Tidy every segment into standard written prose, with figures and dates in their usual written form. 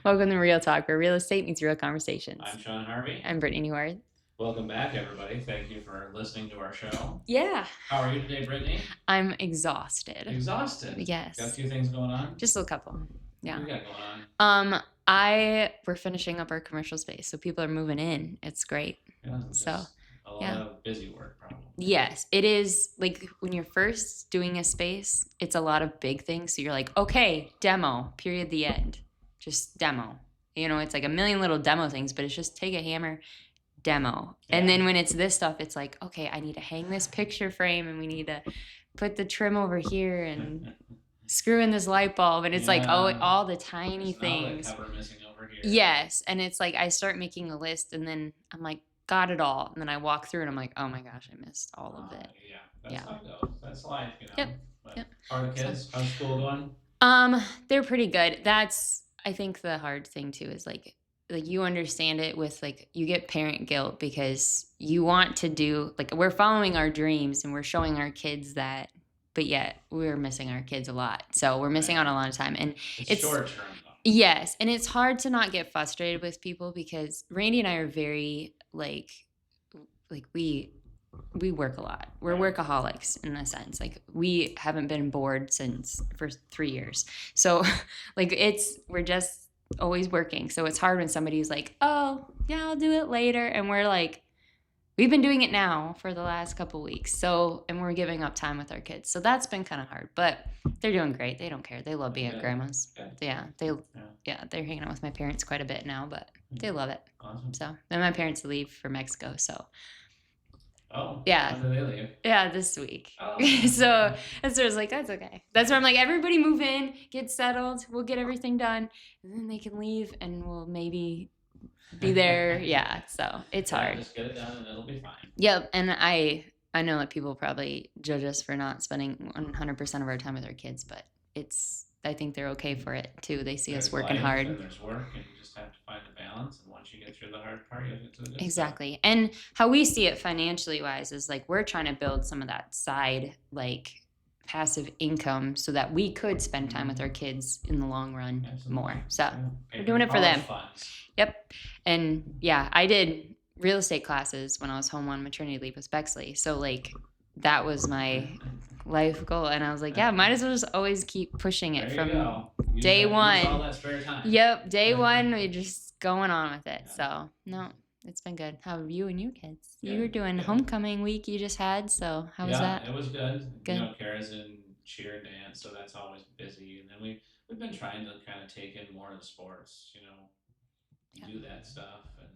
Welcome to Real Talk, where real estate meets real conversations. I'm Sean Harvey. I'm Brittany Neward. Welcome back, everybody. Thank you for listening to our show. Yeah. How are you today, Brittany? I'm exhausted. Exhausted? Yes. Got a few things going on? Just a couple. Yeah. What do you got going on? We're finishing up our commercial space, so people are moving in. It's great. Yeah, So, a lot of busy work, probably. Yes, it is. Like when you're first doing a space, it's a lot of big things. So you're like, okay, demo, period, the end. Just demo. You know, it's like a million little demo things, but it's just take a hammer, demo. Yeah. And then when it's this stuff, it's like, okay, I need to hang this picture frame and we need to put the trim over here and screw in this light bulb. And it's like, oh, all the tiny things. There's cover missing over here. Yes. And it's like, I start making a list and then I'm like, got it all. And then I walk through and I'm like, oh my gosh, I missed all of it. Yeah, that's how it goes. That's life, you know. Yep. But how are the kids? How's school going? They're pretty good. That's, I think the hard thing too is like you understand it with like you get parent guilt because you want to do like we're following our dreams and we're showing our kids that, but yet we're missing our kids a lot. So we're missing out on a lot of time, and it's short term. Yes, and it's hard to not get frustrated with people because Randy and I are very like we work a lot. We're workaholics in a sense. Like we haven't been bored for 3 years. So like we're just always working. So it's hard when somebody's like, oh yeah, I'll do it later. And we're like, we've been doing it now for the last couple weeks. So, and we're giving up time with our kids. So that's been kind of hard, but they're doing great. They don't care. They love being at grandma's. Yeah. They're hanging out with my parents quite a bit now, but they love it. Awesome. So then my parents leave for Mexico. So oh, yeah. When do they leave? Yeah, this week. Oh. So that's where I was like, that's okay. That's where I'm like, everybody move in, get settled. We'll get everything done. And then they can leave and we'll maybe be there. Yeah. So it's hard. Just get it done and it'll be fine. Yep. And I know that people probably judge us for not spending 100% of our time with our kids, but I think they're okay for it too. They see us working hard. And there's work and you just have to find a balance. And once you get through the hard part, you'll get to the good Exactly. stuff. And how we see it financially wise is like we're trying to build some of that side like passive income so that we could spend time with our kids in the long run. Absolutely. More. So we're doing it for them. Funds. Yep. And yeah, I did real estate classes when I was home on maternity leave with Bexley. So like that was my life goal. And I was like, yeah, might as well just always keep pushing it from day one. All that spare time. Yep. Day one, we're just going on with it. Yeah. So no, it's been good. How have you and your kids? Good. You were doing homecoming week you just had. So how was that? Yeah, it was good. Good. You know, Kara's in cheer and dance, so that's always busy. And then we've been trying to kind of take in more of the sports, you know, do that stuff, and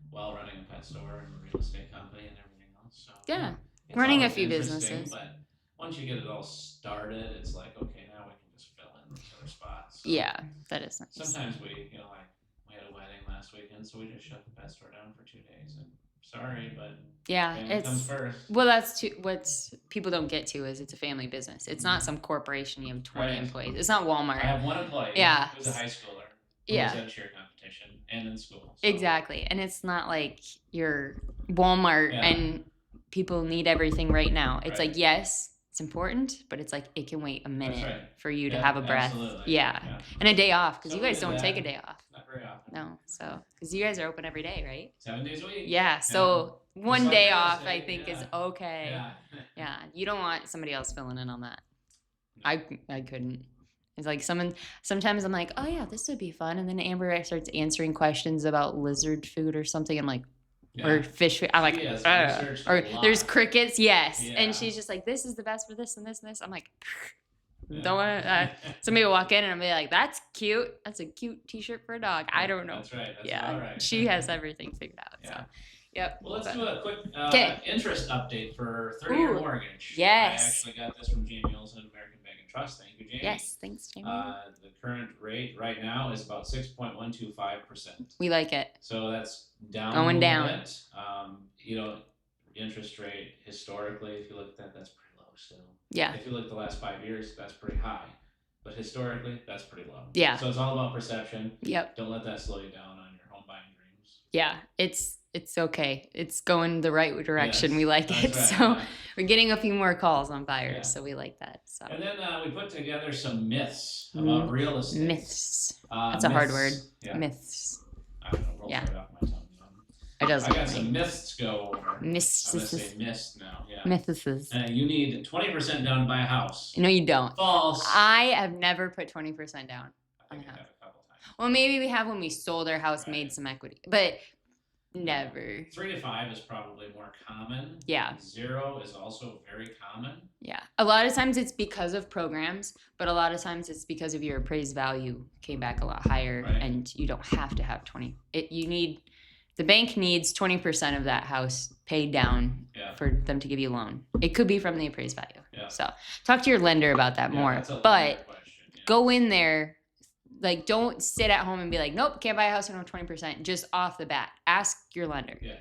while running a pet store and a real estate company and everything else. So yeah, running a few businesses. But once you get it all started, it's like, okay, now we can just fill in these other spots. So yeah, that is nice. Sometimes we had a wedding last weekend, so we just shut the pet store down for 2 days. And sorry, but family comes first. Well, that's what people don't get to is it's a family business. It's not some corporation. You have 20 employees. It's not Walmart. I have one employee. Yeah, who's a high schooler. Yeah, who's at a cheer competition and in school. So. Exactly, and it's not like you're Walmart and people need everything right now. It's like, yes, it's important, but it's like it can wait a minute for you to have a breath. Absolutely. Yeah, and a day off because you guys don't take a day off. Not very often. No, so because you guys are open every day, right? 7 days a week. Yeah, so one day off I think is okay. Yeah. Yeah, you don't want somebody else filling in on that. I couldn't. It's like sometimes I'm like, oh yeah, this would be fun. And then Amber starts answering questions about lizard food or something. I'm like, or fish food. I'm like, or there's crickets. Yes. Yeah. And she's just like, this is the best for this and this and this. I'm like, don't want somebody will walk in and I'll be like, that's cute. That's a cute t-shirt for a dog. I don't know. That's right. That's yeah. Right. She has everything figured out. Yeah. So. Yep. Well, let's do a quick interest update for 30-year mortgage. Yes. I actually got this from Jamie Olson, American Bank and Trust. Thank you, Jamie. Yes, thanks, Jamie. The current rate right now is about 6.125%. We like it. So that's down. Going down. A bit. You know, interest rate historically, if you look at that, that's pretty low still. Yeah. If you look at the last 5 years, that's pretty high. But historically, that's pretty low. Yeah. So it's all about perception. Yep. Don't let that slow you down on your home buying dreams. Yeah, it's it's okay. It's going the right direction. Yes, We like that's it. right, So yeah. we're getting a few more calls on buyers. Yeah. So we like that. So And then we put together some myths about real estate. myths. That's a hard word. Yeah. Myths. I don't know. Rolls Yeah. right off my tongue. It doesn't. I got some myths to go over. Myths. I'm gonna say myths now. Yeah. Myths. You need 20% down to buy a house. No, you don't. False. I have never put 20% down. I think I have a couple times. Well, maybe we have when we sold our house, Right. made some equity, but never. 3 to 5 is probably more common. Yeah. 0 is also very common. Yeah. A lot of times it's because of programs, but a lot of times it's because of your appraised value came back a lot higher, Right. and you don't have to have 20. The bank needs 20% of that house paid down for them to give you a loan. It could be from the appraised value. Yeah. So talk to your lender about that more. That's a but question, yeah. Go in there, like, don't sit at home and be like, nope, can't buy a house for 20%. Just off the bat, ask your lender. Yes.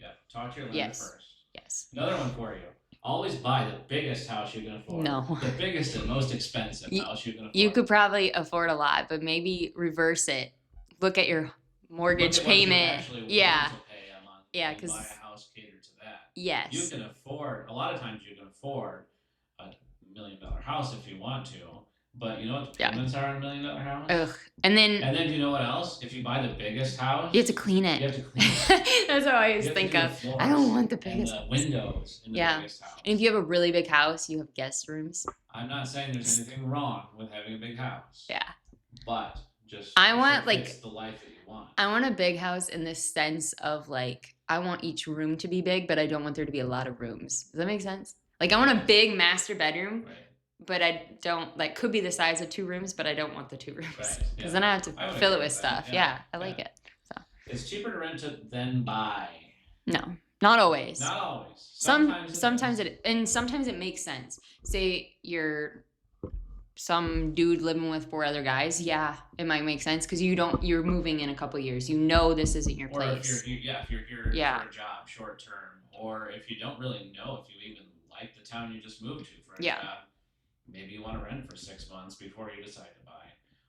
Yeah. Talk to your lender first. Yes. Another one for you. Always buy the biggest house you can afford. No. The biggest and most expensive house you can afford. You could probably afford a lot, but maybe reverse it. Look at your mortgage payment. Yeah. Yeah, because buy a house catered to that. Yes. You can afford. A lot of times you can afford a $1 million house if you want to, but you know what the payments are on $1 million house? Ugh. And then do you know what else? If you buy the biggest house, you have to clean it. You have to clean it. That's what I always think of. I don't want the biggest and the windows in the biggest house. And if you have a really big house, you have guest rooms. I'm not saying there's anything wrong with having a big house. Yeah. But just I want it's the life that you want. I want a big house in the sense of, like, I want each room to be big, but I don't want there to be a lot of rooms. Does that make sense? Like, I want a big master bedroom, but I don't, like, could be the size of 2 rooms, but I don't want the 2 rooms. Because then I have to fill it with stuff. Yeah, I like it. So it's cheaper to rent it than buy. No, not always. Not always. Sometimes it makes sense. Say you're some dude living with 4 other guys, yeah, it might make sense because you're moving in a couple years. You know this isn't your place. Or if you're here for a job short term, or if you don't really know if you even like the town you just moved to for a job, maybe you want to rent for 6 months before you decide to buy.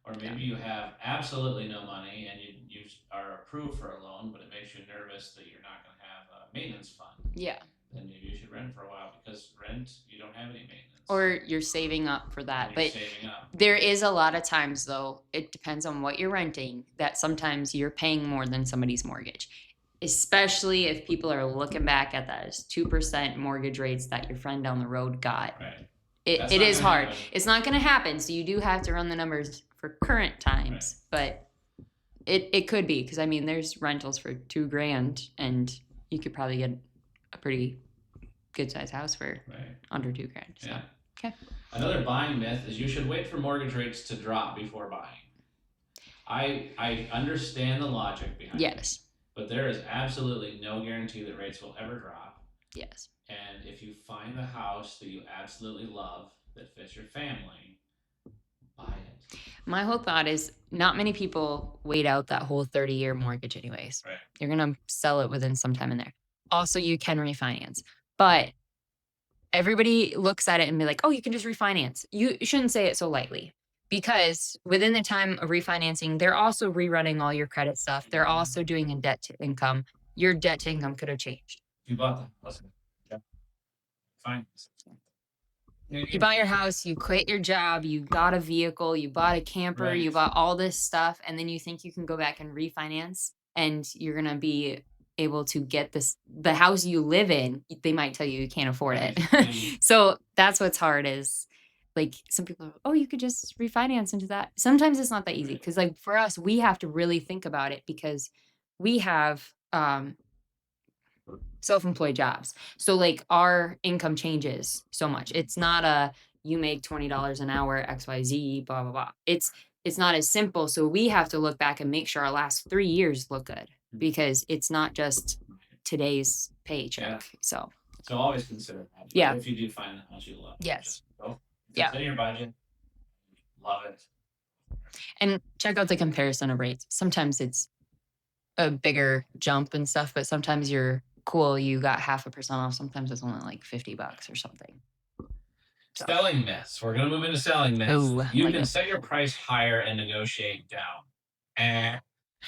Or maybe you have absolutely no money and you are approved for a loan, but it makes you nervous that you're not going to have a maintenance fund. Yeah. Then maybe you should rent for a while because rent, you don't have any maintenance. Or you're saving up for that. But there is a lot of times, though, it depends on what you're renting, that sometimes you're paying more than somebody's mortgage. Especially if people are looking back at those 2% mortgage rates that your friend down the road got. Right. It is hard. It's not going to happen. So you do have to run the numbers for current times. But it could be. Because, I mean, there's rentals for $2,000 and you could probably get a pretty good sized house for under $2,000. So. Yeah. Okay. Another buying myth is you should wait for mortgage rates to drop before buying. I understand the logic behind it. Yes. But there is absolutely no guarantee that rates will ever drop. Yes. And if you find the house that you absolutely love that fits your family, buy it. My whole thought is not many people wait out that whole 30-year mortgage anyways. Right. You're going to sell it within some time in there. Also, you can refinance. But everybody looks at it and be like, oh, you can just refinance. You shouldn't say it so lightly. Because within the time of refinancing, they're also rerunning all your credit stuff. They're also doing a debt to income. Your debt to income could have changed. You bought that. Listen. Yeah. Fine. You bought your house, you quit your job, you got a vehicle, you bought a camper, you bought all this stuff, and then you think you can go back and refinance and you're going to be able to get the house you live in. They might tell you can't afford it. So that's what's hard is, like, some people are, oh, you could just refinance into that. Sometimes it's not that easy because, like, for us, we have to really think about it because we have self-employed jobs. So, like, our income changes so much. It's not you make $20 an hour, XYZ, blah, blah, blah. It's not as simple. So we have to look back and make sure our last 3 years look good because it's not just today's paycheck. Yeah. So always consider that. Yeah. If you do find the house you love. Yes. Just go. Yeah. It's in your budget. Love it. And check out the comparison of rates. Sometimes it's a bigger jump and stuff, but sometimes you're cool. You got 0.5% off. Sometimes it's only like $50 or something. So. Selling myths. We're going to move into selling myths. Ooh, you can set your price higher and negotiate down.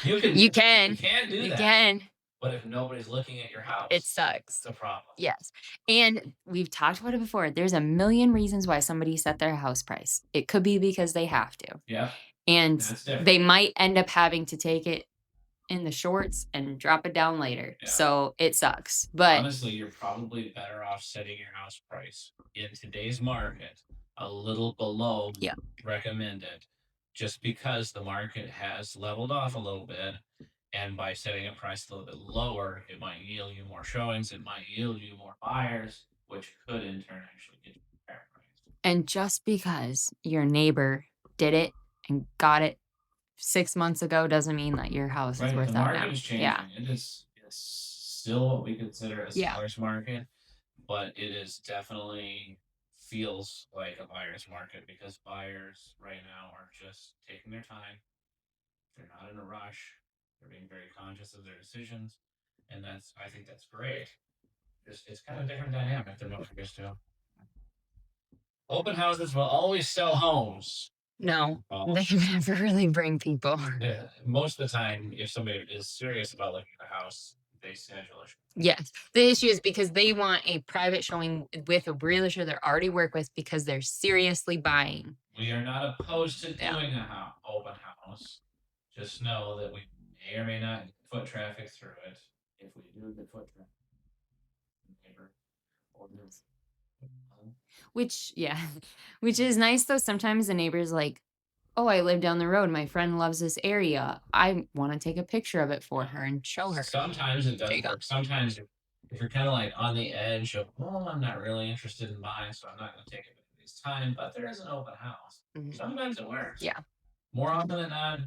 You can do that. You can. But if nobody's looking at your house, It sucks. it's a problem. Yes. And we've talked about it before. There's a million reasons why somebody set their house price. It could be because they have to. Yeah, And that's different. they might end up having to take it in the shorts and drop it down later. Yeah. So it sucks. But Honestly, you're probably better off setting your house price in today's market a little below Yeah. recommended, just because the market has leveled off a little bit. And by setting a price a little bit lower, it might yield you more showings, it might yield you more buyers, which could in turn actually get you a fair price. and just because your neighbor did it and got it 6 months ago doesn't mean that your house is Right, worth the that market now. is changing. Yeah. It's still what we consider a Yeah. seller's market, but it is definitely feels like a buyer's market because buyers right now are just taking their time. They're not in a rush. They're being very conscious of their decisions, and I think that's great. It's kind of a different dynamic than what we're used to. Open houses will always sell homes. No, Oh. they never really bring people. Yeah, most of the time, if somebody is serious about looking at a house, they schedule it. Yes. The issue is because they want a private showing with a realtor they already work with because they're seriously buying. We are not opposed to Yeah. doing a open house. Just know that we may or may not get foot traffic through it. If we do get foot traffic, neighbor or this. Which, yeah, which is nice though. Sometimes the neighbor's like, oh, I live down the road. My friend loves this area. I want to take a picture of it for her and show her. Sometimes it does There you go. work. Sometimes if you're kind of like on the edge of, well, I'm not really interested in buying, so I'm not going to take it at this time, but there is an open house. Mhm. Sometimes it works. Yeah. More often than not.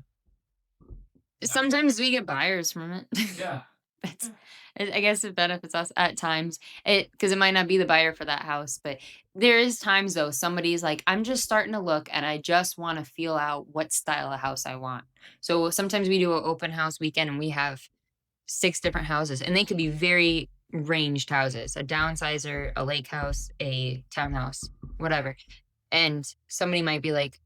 Sometimes we get buyers from it. Yeah. I guess it benefits us at times. Because it might not be the buyer for that house, but there is times though somebody's like, I'm just starting to look and I just want to feel out what style of house I want. So sometimes we do an open house weekend and we have 6 different houses and they could be very ranged houses, a downsizer, a lake house, a townhouse, whatever. And somebody might be like,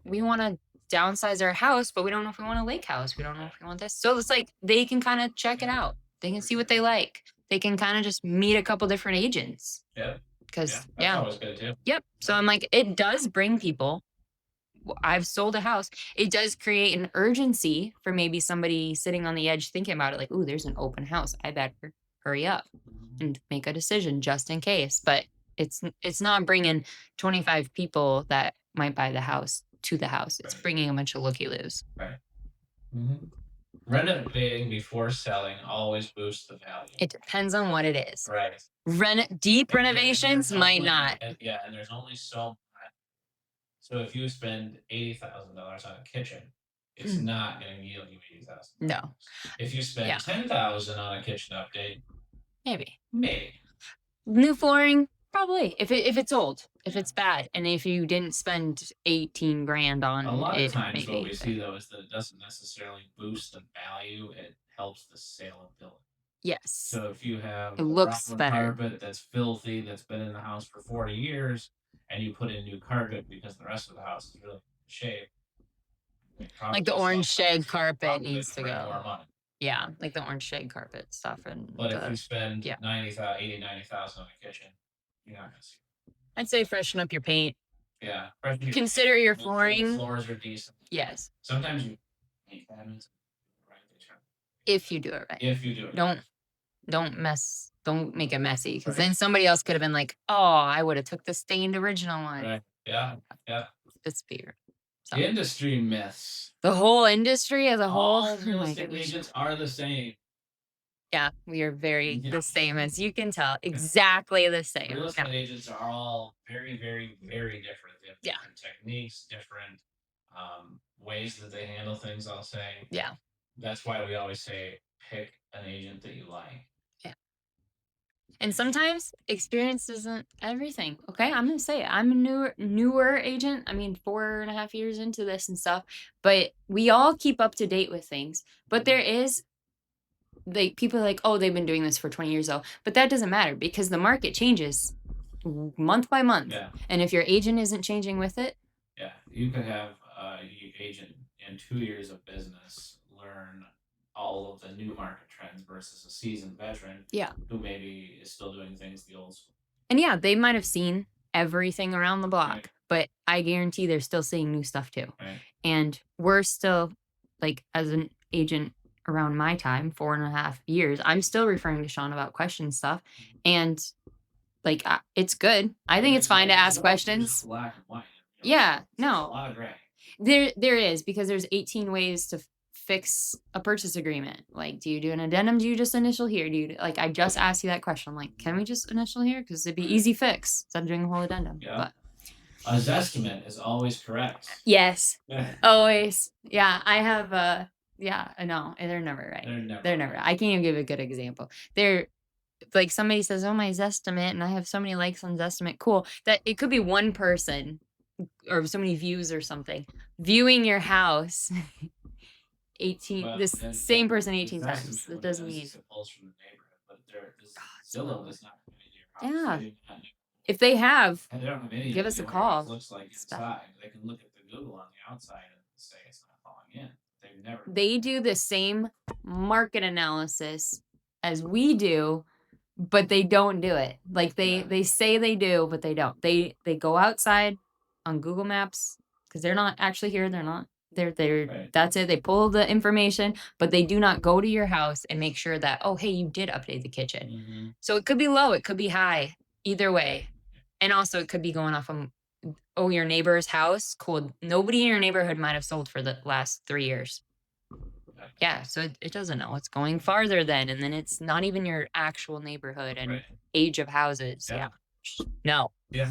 we want to downsize our house, but we don't know if we want a lake house. We don't know if we want this. So it's like they can kind of check it out. They can see what they like. They can kind of just meet a couple different agents. Yeah. Because That's always good too. Yep. So I'm like, it does bring people. I've sold a house. It does create an urgency for maybe somebody sitting on the edge thinking about it, like, oh, there's an open house. I better hurry up and make a decision just in case. But it's not bringing 25 people that might buy the house to the house. It's Right. bringing a bunch of looky-loos. Right. Mm-hmm. Renovating before selling always boosts the value. It depends on what it is. Right. Deep And renovations there's might only- not. and there's only so much. So if you spend $80,000 on a kitchen, it's not going to yield you $80,000. No. If you spend Yeah. $10,000 on a kitchen update, Maybe. maybe. New flooring, probably. If it's old, if it's bad, and if you didn't spend 18 grand on A lot it, of times, maybe. what we see though is that it doesn't necessarily boost the value; it helps the saleability. Yes. So if you have It looks a better. carpet that's filthy, that's been in the house for 40 years, and you put in new carpet because the rest of the house is really in shape. Like the orange shag carpet needs to bring go. more money. Yeah, like the orange shade carpet stuff. And But if you spend yeah. 90,000, 80, 90,000 on a kitchen, you're not gonna see. I'd say freshen up your paint. Yeah. Consider your The flooring. floors are decent. Yes, Sometimes you paint cabinets. Right. if you do it right. If you do it. Don't make it messy because then somebody else could have been like, oh, I would have took the stained original one. Right. Yeah. Yeah. It's beer. So, Industry myths. the whole industry as a whole. All oh real my estate goodness. agents are the same. Yeah, we are very Yeah. the same as you can tell. Exactly the same. Real estate Yeah. agents are all very, very, very different. They have Yeah. different techniques, different ways that they handle things, I'll say. Yeah. That's why we always say pick an agent that you like. And sometimes experience isn't everything. Okay, I'm gonna say it. I'm a newer agent. I mean, 4.5 years into this and stuff. But we all keep up to date with things. But there is like people are like, oh, they've been doing this for 20 years though. But that doesn't matter because the market changes month by month. Yeah. And if your agent isn't changing with it, Yeah. You could have a agent in 2 years of business learn all of the new market trends versus a seasoned veteran Yeah. who maybe is still doing things the old school. And yeah, they might have seen everything around the block, Right. but I guarantee they're still seeing new stuff too. Right. And we're still, like, as an agent around my time, 4.5 years, I'm still referring to Sean about question stuff. And like, it's good. I think it's fine to ask questions. Black and white. Yeah, There's no. a lot of gray. There is, because there's 18 ways to fix a purchase agreement. Like, do you do an addendum? Do you just initial here? Do you, like, I just asked you that question. I'm like, can we just initial here? Because it'd be easy fix instead of doing the whole addendum. Yeah. But A Zestimate is always correct. yes, always. Yeah, I have yeah, no, they're never right. They're Never. I can't even give a good example. They're like, somebody says, "Oh, my Zestimate," and I have so many likes on Zestimate. Cool. That it could be one person or so many views or something viewing your house 18 Well, this and same person 18 Zestimate, times. what That it doesn't does mean is it pulls from the neighborhood, but this so Zillow does not come into your house. Yeah. They do not know. if they have, And they don't have any give us a idea what your house call. looks like Stuff. inside. They can look at the Google on the outside and say it's not falling in. They've never. They do the same market analysis as we do, but they don't do it. Like, they say they do, but they don't. They go outside on Google Maps because they're not actually here. They're not. They're Right. That's it. They pull the information, but they do not go to your house and make sure that, oh, hey, you did update the kitchen. Mm-hmm. So it could be low, it could be high, either way. And also it could be going off of, oh, your neighbor's house. Cool. Nobody in your neighborhood might have sold for the last 3 years. Yeah, so it doesn't know. It's going farther then, and then it's not even your actual neighborhood and Right. age of houses. Yeah. Yeah. No. Yeah.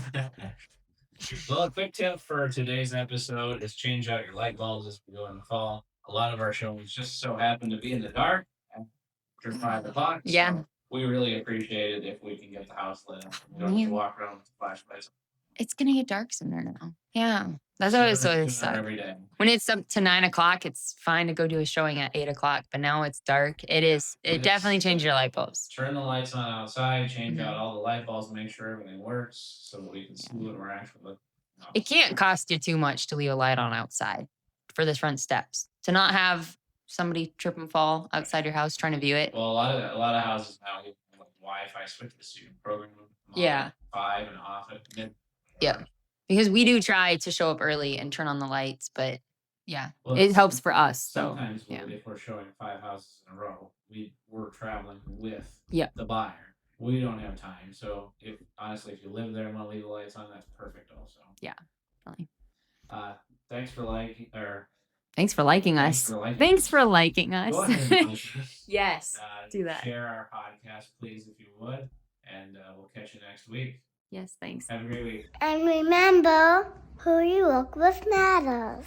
Well, a quick tip for today's episode is change out your light bulbs as we go in the fall. A lot of our shows just so happen to be in the dark after 5 o'clock. Yeah. So we really appreciate it if we can get the house lit up. We don't have to walk around with flashlights. It's gonna get dark sooner now. Yeah. That's always Sooner sucks. every day. When it's up to 9 o'clock, it's fine to go do a showing at 8 o'clock, but now it's dark. It definitely changed your light bulbs. Turn the lights on outside, change out all the light bulbs, make sure everything works so that we can see what we're actually looking at. It can't cost you too much to leave a light on outside for the front steps. To not have somebody trip and fall outside your house trying to view it. Well, a lot of houses now have like Wi-Fi switches, so you can program them on Yeah. 5 and off it. Yeah. Because we do try to show up early and turn on the lights, but yeah, Well, it helps for us. So sometimes yeah. if we're showing 5 houses in a row, we're traveling with Yeah. the buyer. We don't have time. So if you live there and want to leave the lights on, that's perfect also. Yeah. Really. Thanks for liking Thanks for liking us. Thanks for liking us. Go ahead and like us. Yes. Do that. Share our podcast, please, if you would. And we'll catch you next week. Yes, thanks. Have a great week. And remember, who you look with matters.